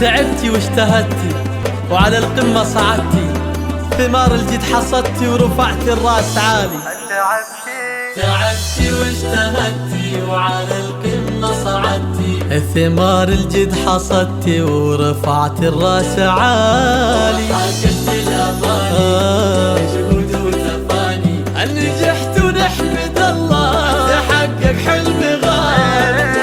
تعبتي واجتهدتي وعلى القمة صعدتي، ثمار الجد حصدتي ورفعتي الراس عالي. تعبتي واجتهدتي وعلى القمة صعدتي، ثمار الجد حصدتي ورفعتي الراس عالي. حققت الأماني بجهود وتفاني، نجحت ونحمد الله تحقق حلم غالي.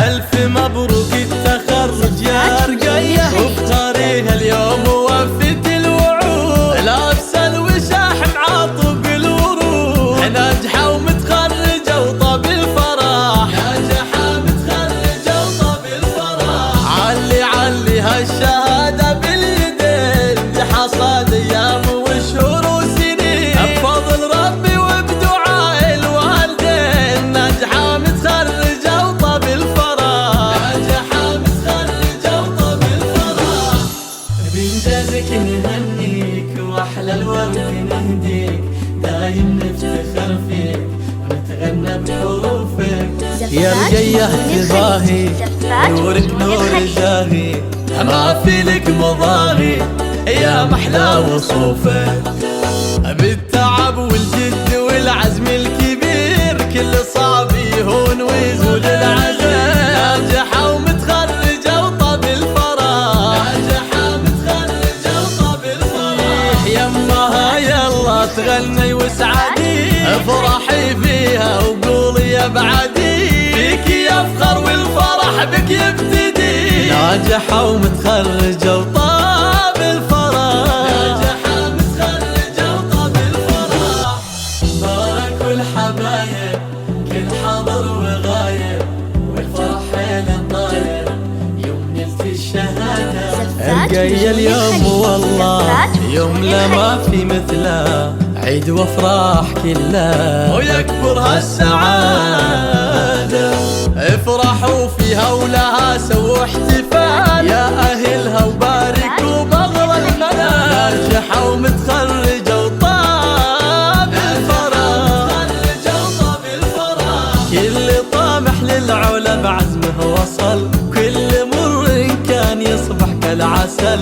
ألف مبروك التخرج يا رقية، وبطاريها اليوم وفت الوعود، لابسة الوشاح معاطب الورود، ناجحة ومتخرجة وطاب الفرح، ناجحة متخرجة وطاب الفرح. علي علي هالشهادة باليدين، دي حصاد أيام وشهور وسنين، بفضل ربي وبدعاء الوالدين، ناجحة متخرجة وطاب الفرح، ناجحة متخرجة وطاب الفرح. بإنجازك نهنيك وأحلى الورد نهديك، دايم نفتخر فيك ونتغنى بحروفك. يا رقية تباهي نورك نور جاهي، ما في لك مضاهي يا محلى وصوفك. بالتعب والجد والعزم الكبير، كل صعب يهون ويزول العزم، ناجحة ومتخرجة وطاب الفرح، ناجحة متخرجة وطاب الفرح. يمها يلا تغني وسعدي، افرحي فيها وقولي يا بعدي، فيك يفخر والفرح بك يبتدي، ناجحة ومتخرجة وطاب الفرح، ناجحة متخرجة وطاب الفرح. بارك والحبايب كل حاضر وغايب، والفرح حيل الطاير يوم نلت الشهادة. رقية اليوم والله يوم لا ما في مثله، عيد وافراح كلها ويكبر هالسعادة. افرحوا فيها ولها سووا احتفال، يا أهلها وباركوا بأغلى المنال، ناجحة ومتخرجة وطاب الفرح، متخرجة وطاب الفرح. كل طامح للعلا بعزمه وصل، كل مر كان يصبح كالعسل،